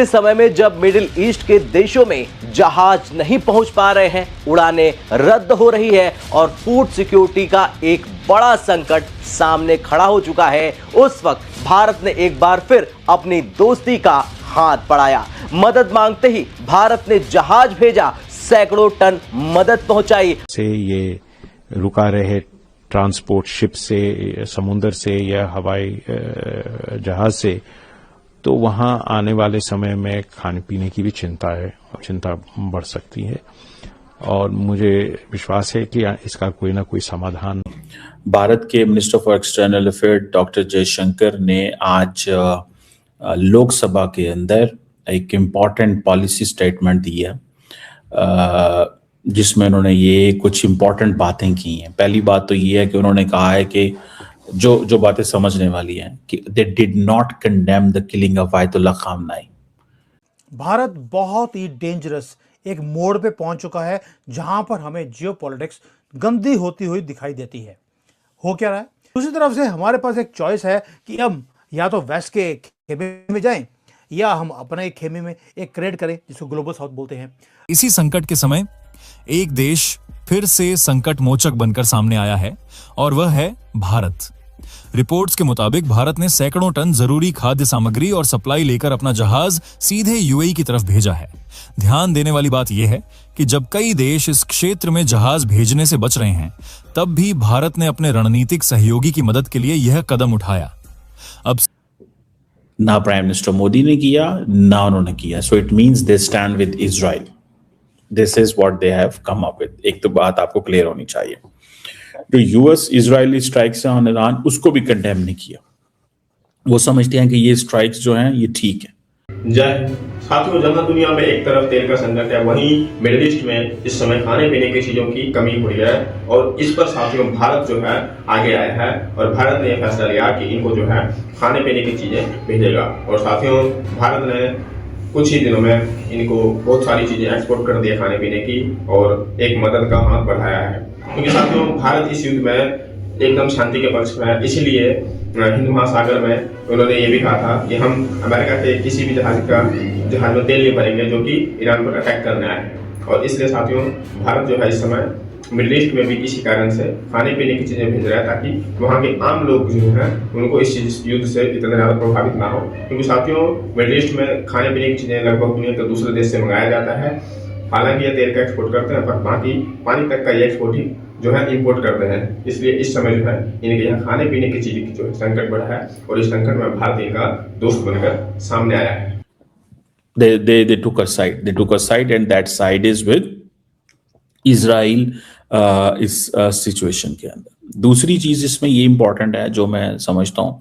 इस समय में जब मिडिल ईस्ट के देशों में जहाज नहीं पहुंच पा रहे हैं, उड़ानें रद्द हो रही है और फूड सिक्योरिटी का एक बड़ा संकट सामने खड़ा हो चुका है, उस वक्त भारत ने एक बार फिर अपनी दोस्ती का हाथ बढ़ाया। मदद मांगते ही भारत ने जहाज भेजा, सैकड़ों टन मदद पहुंचाई। से ये रुका रहे ट्रांसपोर्ट शिप से, समुद्र से या हवाई जहाज से, तो वहां आने वाले समय में खाने पीने की भी चिंता है और चिंता बढ़ सकती है और मुझे विश्वास है कि इसका कोई ना कोई समाधान। भारत के minister for external affair doctor Jaishankar ने आज लोकसभा के अंदर एक इम्पॉर्टेंट पॉलिसी स्टेटमेंट दी है जिसमें उन्होंने ये कुछ इम्पॉर्टेंट बातें की हैं। पहली बात तो ये है कि उन्होंने कहा है कि जो बातें समझने वाली हैं कि they did not condemn the killing of Ayatollah खामनाई। Bharat बहुत ही डेंजरस एक मोड़ पे पहुंच चुका है जहां पर हमें जियोपॉलिटिक्स गंदी होती हुई दिखाई देती है। हो क्या रहा है? दूसरी तरफ से हमारे पास एक चॉइस है कि हम या तो वेस्ट के खेमे में जाएं या हम अपने एक खेमे में एक क्रिएट करें जिसको ग्लोबल साउथ बोलते हैं। इसी संकट के समय एक देश फिर से संकट मोचक बनकर सामने आया है और वह है भारत। रिपोर्ट्स के मुताबिक भारत ने सैकड़ों टन जरूरी खाद्य सामग्री और सप्लाई लेकर अपना जहाज सीधे यूएई की तरफ भेजा है। ध्यान देने वाली बात यह है कि जब कई देश इस क्षेत्र में जहाज भेजने से बच रहे हैं, तब भी भारत ने अपने रणनीतिक सहयोगी की मदद के लिए यह कदम उठाया। अब ना प्राइम मिनिस्टर मोदी ने किया, ना उन्होंने किया। So it means they stand with Israel. This is what they have come up with. एक तो बात आपको क्लियर होनी चाहिए, जो यूएस इजरायली स्ट्राइक्स है ऑन ईरान, उसको भी कंडेम नहीं किया। वो समझते हैं कि ये स्ट्राइक्स जो हैं ये ठीक है। जय साथियों, जहां दुनिया में एक तरफ तेल का संकट है, वहीं मिडिल ईस्ट में इस समय खाने पीने की चीजों की कमी हुई है और इस पर साथियों भारत जो है आगे आया है और भारत ने यह फैसला लिया कि इनको जो है खाने पीने की चीजें भेजेगा। और साथियों भारत ने कुछ ही दिनों में इनको बहुत सारी चीजें एक्सपोर्ट कर दी है खाने पीने की और एक मदद का हाथ बढ़ाया है, क्योंकि साथियों भारत इस युद्ध में एकदम शांति के पक्ष में है। इसीलिए हिंद महासागर में उन्होंने ये भी कहा था कि हम अमेरिका के किसी भी जहाज में तेल नहीं भरेंगे जो कि ईरान पर अटैक करने आए हैं। और इसलिए साथियों भारत जो है इस समय मिडिल ईस्ट में भी इसी कारण से खाने पीने की चीजें भेज रहा है ताकि वहाँ के आम लोग जो हैं उनको इस युद्ध से इतना ज्यादा प्रभावित ना हो, क्योंकि साथियों मिडिल ईस्ट में खाने पीने की चीजें लगभग दुनिया के दूसरे देश से मंगाया जाता है। हालांकि ये तेल का एक्सपोर्ट करते हैं पर बाकी पानी तक का ये एक्सपोर्ट ही जो है इंपोर्ट करते हैं। इसलिए इस समय जो है इनके यहाँ खाने पीने की चीज की जो है संकट बढ़ा है और इस संकट में भारत इनका दोस्त बनकर सामने आया है। They took a side. They took a side, and that side is with Israel इस सिचुएशन के अंदर। दूसरी चीज इसमें ये इंपॉर्टेंट है जो मैं समझता हूँ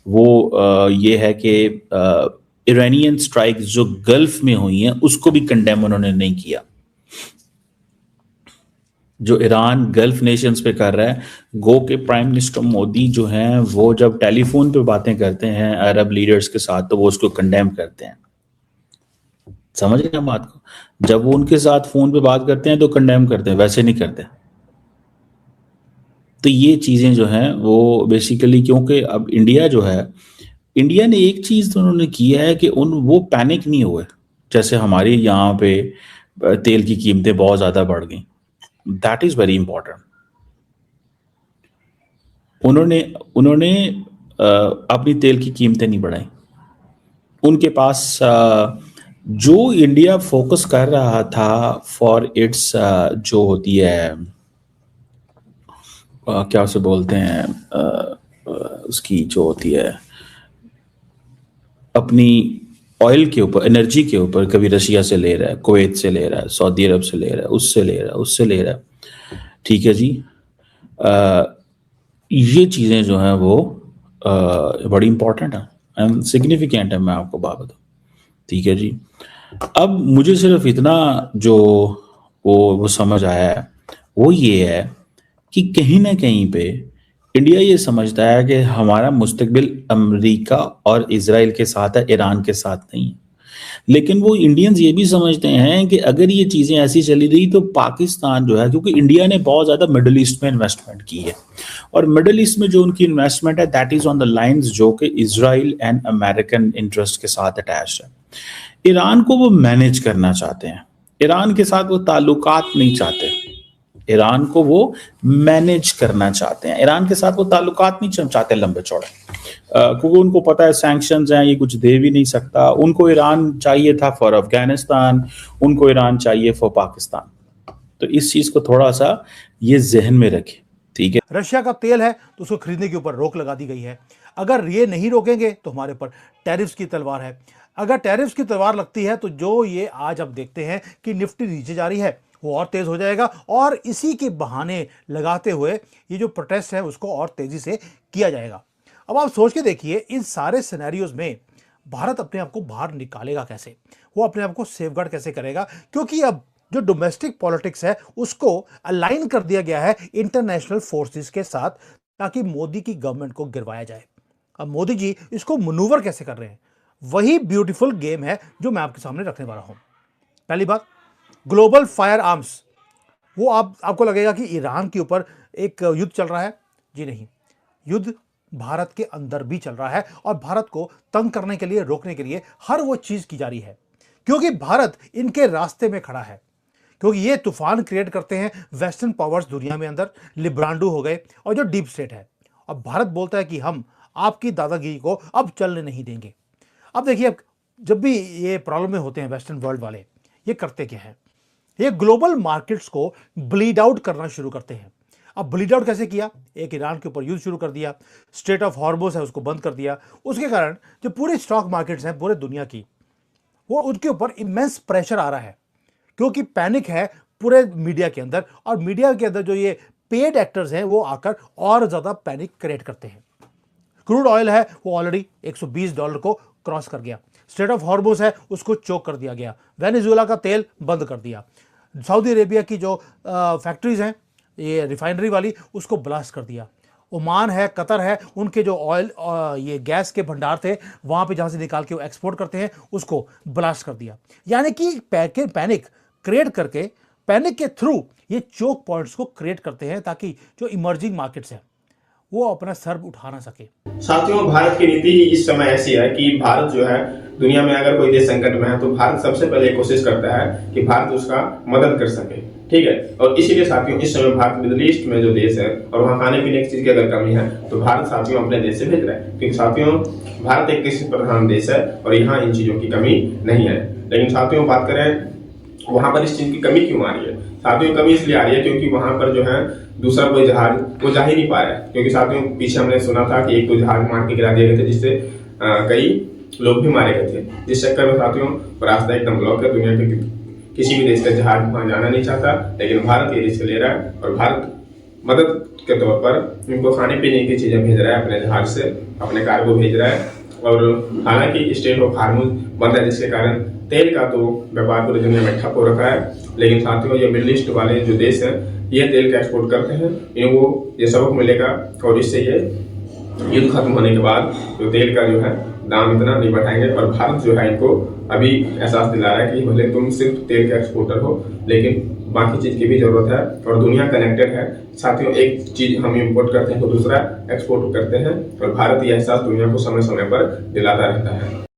वो ये है कि ईरानियन स्ट्राइक जो गल्फ में हुई हैं उसको भी कंडेम उन्होंने नहीं किया। जो ईरान गल्फ नेशंस पे कर रहा है, गो के प्राइम मिनिस्टर मोदी जो हैं वो जब टेलीफोन पे बातें करते हैं अरब लीडर्स के साथ तो वो उसको कंडेम करते हैं। समझ रहे हैं बात को? जब वो उनके साथ फोन पे बात करते हैं तो कंडेम करते हैं, वैसे नहीं करते। तो ये चीजें जो हैं वो बेसिकली, क्योंकि अब इंडिया जो है, इंडिया ने एक चीज तो उन्होंने की है कि वो पैनिक नहीं हुए। जैसे हमारी यहाँ पे तेल की कीमतें बहुत ज्यादा बढ़ गई, दैट इज वेरी इंपॉर्टेंट। उन्होंने अपनी तेल की कीमतें नहीं बढ़ाई। उनके पास जो इंडिया फोकस कर रहा था फॉर इट्स जो होती है क्या उसे बोलते हैं उसकी जो होती है अपनी ऑयल के ऊपर, एनर्जी के ऊपर, कभी रशिया से ले रहा है, कुवैत से ले रहा है, सऊदी अरब से ले रहा है, उससे ले रहा है। ठीक है जी, ये चीज़ें जो हैं वो बड़ी इंपॉर्टेंट है एंड सिग्निफिकेंट है, मैं आपको बात बताऊँ। ठीक है जी, अब मुझे सिर्फ इतना जो वो समझ आया है वो ये है कि कहीं ना कहीं पे इंडिया ये समझता है कि हमारा मुस्तकबिल अमेरिका और इजराइल के साथ है, ईरान के साथ नहीं। लेकिन वो इंडियंस ये भी समझते हैं कि अगर ये चीज़ें ऐसी चली रही तो पाकिस्तान जो है, क्योंकि इंडिया ने बहुत ज़्यादा मिडिल ईस्ट में इन्वेस्टमेंट की है और मिडिल ईस्ट में जो उनकी इन्वेस्टमेंट है that is on the lines जो कि इजराइल एंड अमेरिकन इंटरेस्ट के साथ अटैच है। ईरान को वो मैनेज करना चाहते हैं, ईरान के साथ वो ताल्लुकात नहीं चाहते, ईरान को वो मैनेज करना चाहते हैं, ईरान के साथ वो ताल्लुकात नहीं चाहते लंबे चौड़े, क्योंकि उनको पता है सैंक्शंस हैं, ये कुछ दे भी नहीं सकता। उनको ईरान चाहिए था फॉर अफगानिस्तान, उनको ईरान चाहिए फॉर पाकिस्तान। तो इस चीज को थोड़ा सा ये जहन में रखें, ठीक है। रशिया का तेल है तो उसको खरीदने के ऊपर रोक लगा दी गई है। अगर ये नहीं रोकेंगे तो हमारे ऊपर टैरिफ्स की तलवार है। अगर टैरिफ्स की तलवार लगती है तो जो ये आज अब देखते हैं कि निफ्टी नीचे जा रही है वो और तेज हो जाएगा, और इसी के बहाने लगाते हुए ये जो प्रोटेस्ट है उसको और तेजी से किया जाएगा। अब आप सोच के देखिए, इन सारे सिनेरियोज में भारत अपने आप को बाहर निकालेगा कैसे, वो अपने आप को सेफगार्ड कैसे करेगा, क्योंकि अब जो डोमेस्टिक पॉलिटिक्स है उसको अलाइन कर दिया गया है इंटरनेशनल फोर्सेस के साथ, ताकि मोदी की गवर्नमेंट को गिरवाया जाए। अब मोदी जी इसको मनूवर कैसे कर रहे हैं, वही ब्यूटीफुल गेम है जो मैं आपके सामने रखने वाला हूं। पहली बात, ग्लोबल फायर आर्म्स। वो आपको लगेगा कि ईरान के ऊपर एक युद्ध चल रहा है, जी नहीं, युद्ध भारत के अंदर भी चल रहा है, और भारत को तंग करने के लिए, रोकने के लिए हर वो चीज की जा रही है, क्योंकि भारत इनके रास्ते में खड़ा है, क्योंकि ये तूफान क्रिएट करते हैं वेस्टर्न पावर्स दुनिया में अंदर, लिब्रांडो हो गए और जो डीप स्टेट है। अब भारत बोलता है कि हम आपकी दादागिरी को अब चलने नहीं देंगे। अब देखिए, जब भी ये प्रॉब्लम में होते हैं वेस्टर्न वर्ल्ड वाले, ये करते क्या है, ये ग्लोबल मार्केट्स को ब्लीड आउट करना शुरू करते हैं। अब ब्लीड आउट कैसे किया, एक ईरान के ऊपर युद्ध शुरू कर दिया, स्ट्रेट ऑफ हॉर्मुज़ है उसको बंद कर दिया, उसके कारण जो पूरी स्टॉक मार्केट्स हैं पूरे दुनिया की, वो उनके ऊपर इमेंस प्रेशर आ रहा है, क्योंकि पैनिक है पूरे मीडिया के अंदर, और मीडिया के अंदर जो ये पेड एक्टर्स हैं वो आकर और ज़्यादा पैनिक क्रिएट करते हैं। क्रूड ऑयल है वो ऑलरेडी $120 को क्रॉस कर गया, स्ट्रेट ऑफ हॉर्मुज़ है उसको चोक कर दिया गया, वेनेजुएला का तेल बंद कर दिया, सऊदी अरेबिया की जो फैक्ट्रीज हैं ये रिफाइनरी वाली उसको ब्लास्ट कर दिया, ओमान है, कतर है, उनके जो ऑयल ये गैस के भंडार थे वहाँ पे जहाँ से निकाल के वो एक्सपोर्ट करते हैं उसको ब्लास्ट कर दिया। यानी कि पैनिक क्रिएट करके, पैनिक के थ्रू ये चोक पॉइंट्स को क्रिएट करते हैं, ताकि जो इमर्जिंग मार्केट्स हैं वो अपना सर उठा ना सके। साथियों, भारत की नीति ही इस समय ऐसी है कि भारत जो है दुनिया में अगर कोई देश संकट में है तो भारत सबसे पहले कोशिश करता है कि भारत उसका मदद कर सके, ठीक है। और इसीलिए साथियों, इस समय भारत मिडिल ईस्ट में जो देश है और वहाँ खाने पीने की चीज की अगर कमी है तो भारत साथियों अपने देश से भेज रहा है, क्योंकि साथियों भारत एक कृषि प्रधान देश है और यहाँ इन चीजों की कमी नहीं है। लेकिन साथियों बात करें वहां पर इस चीज की कमी क्यों आ रही है, साथियों कमी इसलिए आ रही है क्योंकि वहां पर जो है दूसरा कोई जहाज वो जा ही नहीं पा रहा है, क्योंकि साथियों पीछे हमने सुना था कि एक दो जहाज मार के गिरा दिए गए थे, जिससे कई लोग भी मारे गए थे। जिस चक्कर में साथियों रास्ता एकदम ब्लॉक है, दुनिया के किसी भी देश का जहाज वहां जाना नहीं चाहता, लेकिन भारत ये रिस्क ले रहा है और भारत मदद के तौर पर इनको खाने पीने की चीजें भेज रहा है, अपने जहाज से अपने कार्गो भेज रहा है। और हालांकि स्ट्रेट ऑफ हॉर्मुज़ बंद है, जिसके कारण तेल का तो व्यापार पूरी दुनिया में ठप हो रखा है। लेकिन साथियों ये मिडिल ईस्ट वाले जो देश हैं ये तेल का एक्सपोर्ट करते हैं, इनको ये सबक मिलेगा और इससे ये युद्ध खत्म होने के बाद जो तेल का जो है दाम इतना नहीं बढ़ाएंगे। और भारत जो है इनको अभी एहसास दिला रहा है कि भले तुम सिर्फ तेल का एक्सपोर्टर हो लेकिन बाकी चीज की भी जरूरत है और दुनिया कनेक्टेड है। साथियों एक चीज हम इंपोर्ट करते हैं तो दूसरा एक्सपोर्ट करते हैं और भारत ये एहसास दुनिया को समय समय पर दिलाता रहता है।